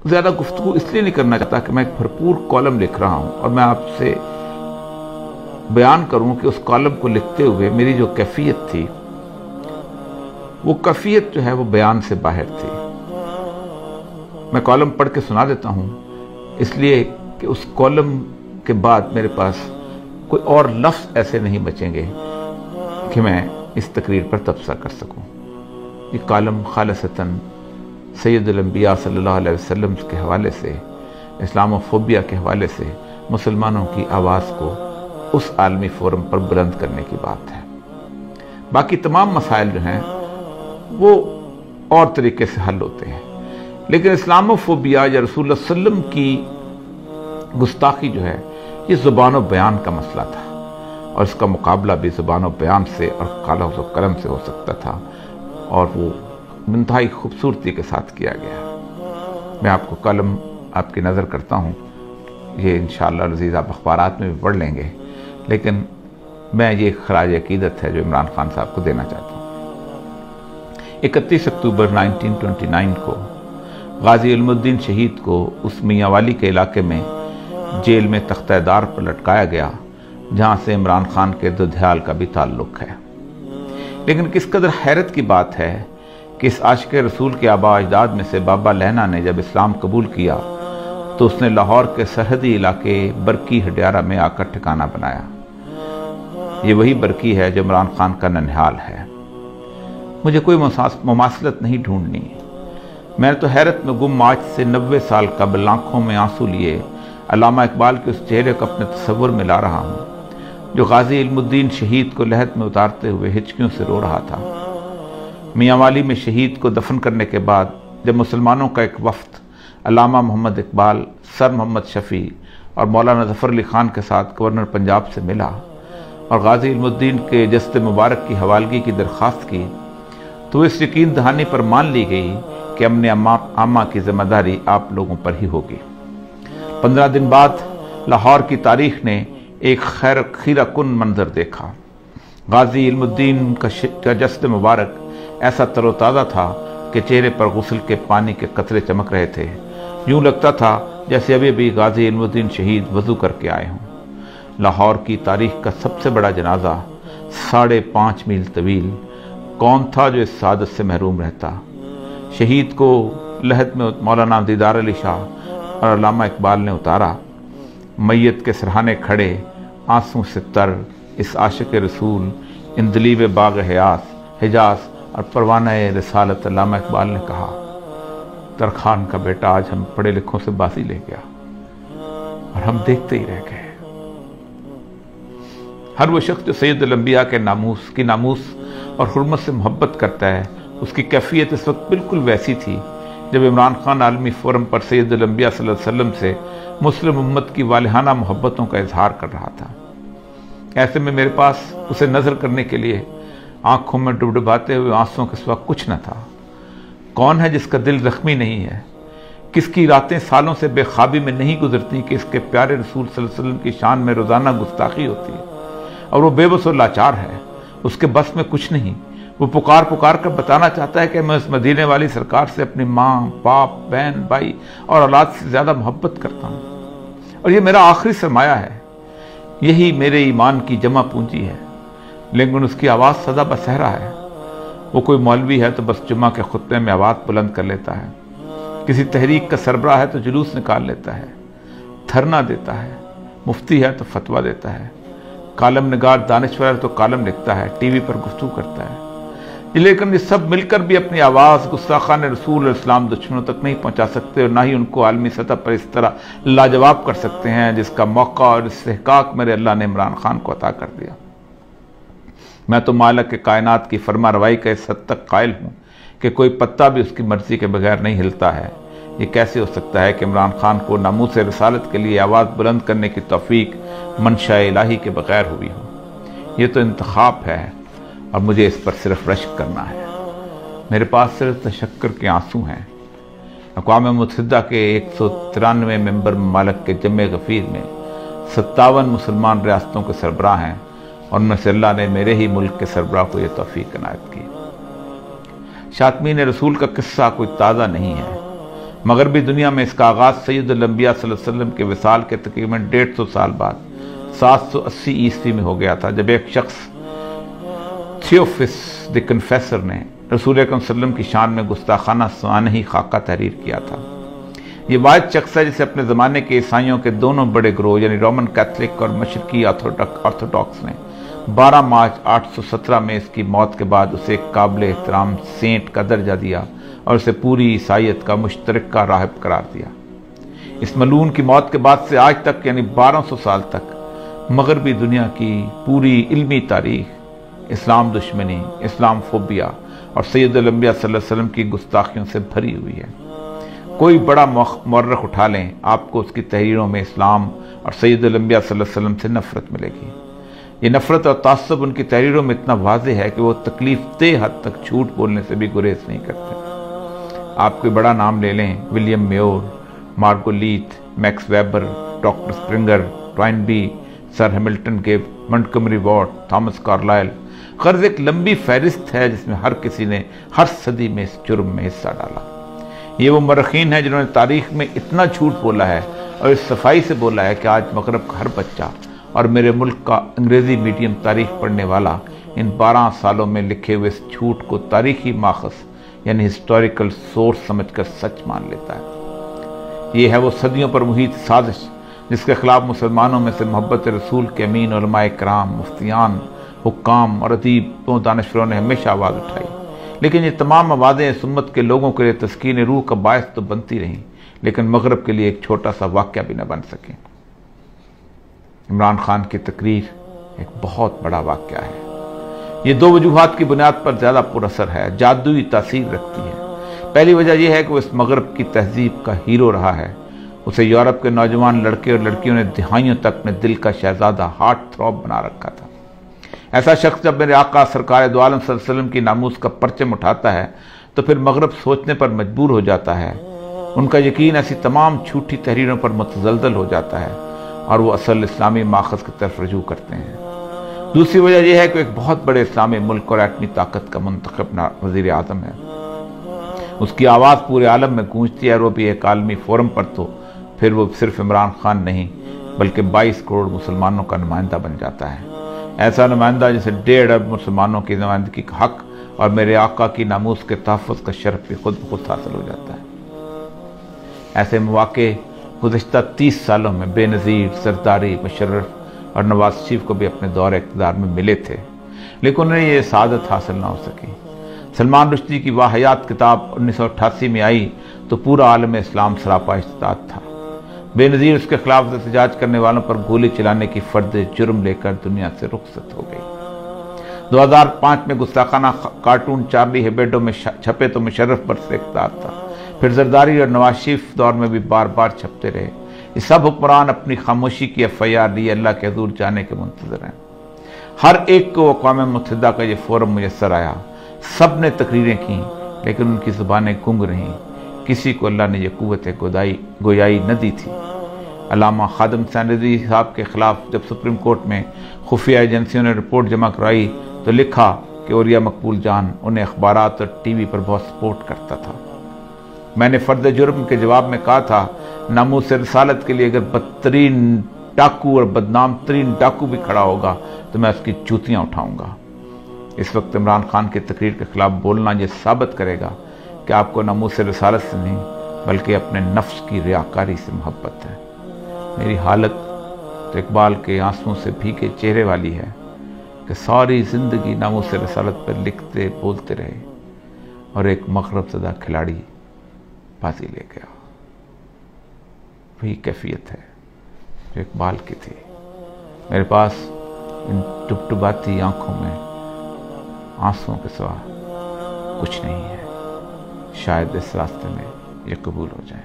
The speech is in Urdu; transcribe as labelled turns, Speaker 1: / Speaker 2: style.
Speaker 1: زیادہ گفتگو اس لیے نہیں کرنا چاہتا کہ میں ایک بھرپور کالم لکھ رہا ہوں اور میں آپ سے بیان کروں کہ اس کالم کو لکھتے ہوئے میری جو کیفیت تھی وہ کیفیت جو ہے وہ بیان سے باہر تھی۔ میں کالم پڑھ کے سنا دیتا ہوں اس لیے کہ اس کالم کے بعد میرے پاس کوئی اور لفظ ایسے نہیں بچیں گے کہ میں اس تقریر پر تبصرہ کر سکوں۔ یہ کالم خالصتاً سید الانبیاء صلی اللہ علیہ وسلم کے حوالے سے، اسلام و فوبیا کے حوالے سے مسلمانوں کی آواز کو اس عالمی فورم پر بلند کرنے کی بات ہے۔ باقی تمام مسائل جو ہیں وہ اور طریقے سے حل ہوتے ہیں، لیکن اسلام و فوبیا یا رسول اللہ صلی اللہ علیہ وسلم کی گستاخی جو ہے یہ زبان و بیان کا مسئلہ تھا، اور اس کا مقابلہ بھی زبان و بیان سے اور قلم و قلم سے ہو سکتا تھا، اور وہ انتہائی خوبصورتی کے ساتھ کیا گیا۔ میں آپ کو کالم آپ کی نظر کرتا ہوں، یہ انشاءاللہ العزیز آپ اخبارات میں بھی پڑھ لیں گے، لیکن میں یہ خراج عقیدت ہے جو عمران خان صاحب کو دینا چاہتا ہوں۔ 31 اکتوبر 1929 کو غازی علم الدین شہید کو اس میاں والی کے علاقے میں جیل میں تختہ دار پر لٹکایا گیا، جہاں سے عمران خان کے دودھیال کا بھی تعلق ہے۔ لیکن کس قدر حیرت کی بات ہے کہ اس عاشق رسول کے آباء اجداد میں سے بابا لہنا نے جب اسلام قبول کیا تو اس نے لاہور کے سرحدی علاقے برکی ہڈیارہ میں آ کر ٹھکانہ بنایا۔ یہ وہی برکی ہے جو عمران خان کا ننہال ہے۔ مجھے کوئی مماثلت نہیں ڈھونڈنی، میں تو حیرت میں گم آج سے 90 سال قبل آنکھوں میں آنسو لیے علامہ اقبال کے اس چہرے کو اپنے تصور میں لا رہا ہوں جو غازی علم الدین شہید کو لحد میں اتارتے ہوئے ہچکیوں سے رو رہا تھا۔ میاں والی میں شہید کو دفن کرنے کے بعد جب مسلمانوں کا ایک وفد علامہ محمد اقبال، سر محمد شفیع اور مولانا ظفر علی خان کے ساتھ گورنر پنجاب سے ملا اور غازی علم الدین کے جسد مبارک کی حوالگی کی درخواست کی تو اس یقین دہانی پر مان لی گئی کہ امن عامہ کی ذمہ داری آپ لوگوں پر ہی ہوگی۔ 15 دن بعد لاہور کی تاریخ نے ایک خیرہ کن منظر دیکھا۔ غازی علم الدین کا جسد مبارک ایسا تر و تازہ تھا کہ چہرے پر غسل کے پانی کے قطرے چمک رہے تھے، یوں لگتا تھا جیسے ابھی بھی غازی علم الدین شہید وضو کر کے آئے ہوں۔ لاہور کی تاریخ کا سب سے بڑا جنازہ 5.5 میل طویل، کون تھا جو اس سعادت سے محروم رہتا؟ شہید کو لحد میں مولانا دیدار علی شاہ اور علامہ اقبال نے اتارا۔ میت کے سرہانے کھڑے آنسوں سے تر اس عاشق رسول اندلیب باغ حجاز اور پروانہ رسالت علامہ اقبال نے کہا، ترخان کا بیٹا آج ہم پڑھے لکھوں سے بازی لے گیا اور ہم دیکھتے ہی رہ گئے۔ ہر وہ شخص جو سید الانبیاء کے ناموس اور حرمت سے محبت کرتا ہے، اس کی کیفیت اس وقت بالکل ویسی تھی جب عمران خان عالمی فورم پر سید الانبیاء صلی اللہ علیہ وسلم سے مسلم امت کی والہانہ محبتوں کا اظہار کر رہا تھا۔ ایسے میں میرے پاس اسے نظر کرنے کے لیے آنکھوں میں ڈبڈباتے ہوئے آنسوں کے سوا کچھ نہ تھا۔ کون ہے جس کا دل زخمی نہیں ہے؟ کس کی راتیں سالوں سے بے خوابی میں نہیں گزرتی کہ اس کے پیارے رسول صلی اللہ علیہ وسلم کی شان میں روزانہ گستاخی ہوتی ہے اور وہ بے بس و لاچار ہے، اس کے بس میں کچھ نہیں۔ وہ پکار کر بتانا چاہتا ہے کہ میں اس مدینے والی سرکار سے اپنی ماں، باپ، بہن، بھائی اور اولاد سے زیادہ محبت کرتا ہوں، اور یہ میرا آخری سرمایہ ہے، یہی میرے ایمان کی جمع پونجی ہے۔ لیکن اس کی آواز سدا بصہرا ہے۔ وہ کوئی مولوی ہے تو بس جمعہ کے خطبے میں آواز بلند کر لیتا ہے، کسی تحریک کا سربراہ ہے تو جلوس نکال لیتا ہے، دھرنا دیتا ہے، مفتی ہے تو فتویٰ دیتا ہے، کالم نگار دانشور ہے تو کالم لکھتا ہے، ٹی وی پر گفتگو کرتا ہے۔ لیکن یہ سب مل کر بھی اپنی آواز گستاخان رسول اور اسلام دشمنوں تک نہیں پہنچا سکتے، اور نہ ہی ان کو عالمی سطح پر اس طرح لاجواب کر سکتے ہیں جس کا موقع اور استحقاق میرے اللہ نے عمران خان کو عطا کر دیا۔ میں تو مالک کائنات کی فرما روائی کا اس حد تک قائل ہوں کہ کوئی پتا بھی اس کی مرضی کے بغیر نہیں ہلتا ہے۔ یہ کیسے ہو سکتا ہے کہ عمران خان کو ناموس رسالت کے لیے آواز بلند کرنے کی توفیق منشاء الہی کے بغیر ہوئی ہو؟ یہ تو انتخاب ہے اور مجھے اس پر صرف رشک کرنا ہے۔ میرے پاس صرف تشکر کے آنسو ہیں۔ اقوام متحدہ کے 193 ممبر ممالک کے جمع غفیر میں 57 مسلمان ریاستوں کے سربراہ ہیں، اور ان میں سے اللہ نے میرے ہی ملک کے سربراہ کو یہ توفیق عنایت کی۔ شاطمین رسول کا قصہ کوئی تازہ نہیں ہے، مغربی دنیا میں اس کا آغاز سید الانبیاء صلی اللہ علیہ وسلم کے وصال کے تقریباً 150 سال بعد 780 عیسوی میں ہو گیا تھا، جب ایک شخص تھیوفس دی کنفیسر نے رسول اکرم صلی اللہ علیہ وسلم کی شان میں گستاخانہ سوانحی خاکہ تحریر کیا تھا۔ یہ واحد شخص ہے جسے اپنے زمانے کے عیسائیوں کے دونوں بڑے گروہ یعنی رومن کیتھولک اور مشرقی آرتھوڈاکس نے 12 مارچ 817 میں اس کی موت کے بعد اسے ایک قابل احترام سینٹ کا درجہ دیا اور اسے پوری عیسائیت کا مشترکہ راہب قرار دیا۔ اس ملعون کی موت کے بعد سے آج تک یعنی 1200 سال تک مغربی دنیا کی پوری علمی تاریخ اسلام دشمنی، اسلام فوبیا اور سید الانبیاء صلی اللہ علیہ وسلم کی گستاخیوں سے بھری ہوئی ہے۔ کوئی بڑا مورخ اٹھا لیں، آپ کو اس کی تحریروں میں اسلام اور سید الانبیاء صلی اللہ علیہ وسلم سے نفرت ملے گی۔ یہ نفرت اور تعصب ان کی تحریروں میں اتنا واضح ہے کہ وہ تکلیف دہ حد تک جھوٹ بولنے سے بھی گریز نہیں کرتے۔ آپ کوئی بڑا نام لے لیں، William Muir, Margoliouth, Max Weber, doctor Sprenger, Toynbee, sir Hamilton Gibb, Montgomery Watt, Thomas Carlyle, غرض ایک لمبی فہرست ہے جس میں ہر کسی نے ہر صدی میں اس جرم میں حصہ ڈالا۔ یہ وہ مورخین ہیں جنہوں نے تاریخ میں اتنا جھوٹ بولا ہے اور اس صفائی سے بولا ہے کہ آج مغرب کا ہر بچہ اور میرے ملک کا انگریزی میڈیم تاریخ پڑھنے والا ان 12 سالوں میں لکھے ہوئے اس جھوٹ کو تاریخی ماخذ یعنی ہسٹوریکل سورس سمجھ کر سچ مان لیتا ہے۔ یہ ہے وہ صدیوں پر محیط سازش جس کے خلاف مسلمانوں میں سے محبت رسول کے امین علماء کرام، مفتیان، حکام اور ادیب و دانشوروں نے ہمیشہ آواز اٹھائی، لیکن یہ تمام آوازیں اس امت کے لوگوں کے لیے تسکین روح کا باعث تو بنتی رہیں، لیکن مغرب کے لیے ایک چھوٹا سا واقعہ بھی نہ بن سکیں۔ عمران خان کی تقریر ایک بہت بڑا واقعہ ہے۔ یہ 2 وجوہات کی بنیاد پر زیادہ پر اثر ہے، جادوئی تاثیر رکھتی ہے۔ پہلی وجہ یہ ہے کہ وہ اس مغرب کی تہذیب کا ہیرو رہا ہے۔ اسے یورپ کے نوجوان لڑکے اور لڑکیوں نے دہائیوں تک اپنے دل کا شہزادہ، ہارٹ تھروب بنا رکھا تھا۔ ایسا شخص جب میرے آقا سرکار دو عالم صلی اللہ علیہ وسلم کی ناموس کا پرچم اٹھاتا ہے تو پھر مغرب سوچنے پر مجبور ہو جاتا ہے۔ ان کا یقین ایسی تمام جھوٹی تحریروں پر متزلزل ہو جاتا ہے اور وہ اصل اسلامی ماخذ کی طرف رجوع کرتے ہیں۔ دوسری وجہ یہ ہے کہ ایک بہت بڑے اسلامی ملک اور ایٹمی طاقت کا منتخب وزیر اعظم ہے۔ اس کی آواز پورے عالم میں گونجتی ہے اور وہ بھی ایک عالمی فورم پر، تو پھر وہ صرف عمران خان نہیں بلکہ 22 کروڑ مسلمانوں کا نمائندہ بن جاتا ہے۔ ایسا نمائندہ جسے 1.5 ارب مسلمانوں کی نمائندگی کا حق اور میرے آقا کی ناموس کے تحفظ کا شرف بھی خود بخود حاصل ہو جاتا ہے۔ ایسے مواقع گزشتہ 30 سالوں میں بے نظیر زرداری، مشرف اور نواز شریف کو بھی اپنے دور اقتدار میں ملے تھے، لیکن انہیں یہ سعادت حاصل نہ ہو سکی۔ سلمان رشدی کی واحیات کتاب 1988 میں آئی تو پورا عالم اسلام سراپا اشتعال تھا۔ بے نظیر اس کے خلاف احتجاج کرنے والوں پر گولی چلانے کی فرد جرم لے کر دنیا سے رخصت ہو گئی۔ 2005 میں گستاخانہ کارٹون چارلی ہیبیڈو میں چھپے تو مشرف برسر اقتدار تھا، پھر زرداری اور نواز شریف دور میں بھی بار بار چھپتے رہے۔ یہ سب حکمران اپنی خاموشی کی FIR لیے اللہ کے حضور جانے کے منتظر ہیں۔ ہر ایک کو اقوام متحدہ کا یہ فورم میسر آیا، سب نے تقریریں کیں لیکن ان کی زبانیں گنگ رہیں، کسی کو اللہ نے یہ قوت گویائی نہ دی تھی۔ علامہ خادم حسین رضوی صاحب کے خلاف جب سپریم کورٹ میں خفیہ ایجنسیوں نے رپورٹ جمع کرائی تو لکھا کہ اولیاء مقبول جان انہیں اخبارات اور ٹی وی پر بہت سپورٹ کرتا تھا۔ میں نے فرد جرم کے جواب میں کہا تھا، ناموس رسالت کے لیے اگر بدترین ڈاکو اور بدنام ترین ڈاکو بھی کھڑا ہوگا تو میں اس کی جوتیاں اٹھاؤں گا۔ اس وقت عمران خان کی تقریر کے خلاف بولنا یہ ثابت کرے گا کہ آپ کو ناموس رسالت سے نہیں بلکہ اپنے نفس کی ریاکاری سے محبت ہے۔ میری حالت تو اقبال کے آنسوؤں سے بھیگے چہرے والی ہے کہ ساری زندگی ناموس رسالت پر لکھتے بولتے رہے اور ایک مغرب زدہ کھلاڑی بازی لے گیا۔ وہی کیفیت ہے جو اقبال کی تھی۔ میرے پاس ان ٹپٹپاتی آنکھوں میں آنسوؤں کے سوا کچھ نہیں ہے۔ شاید اس راستے میں یہ قبول ہو جائے۔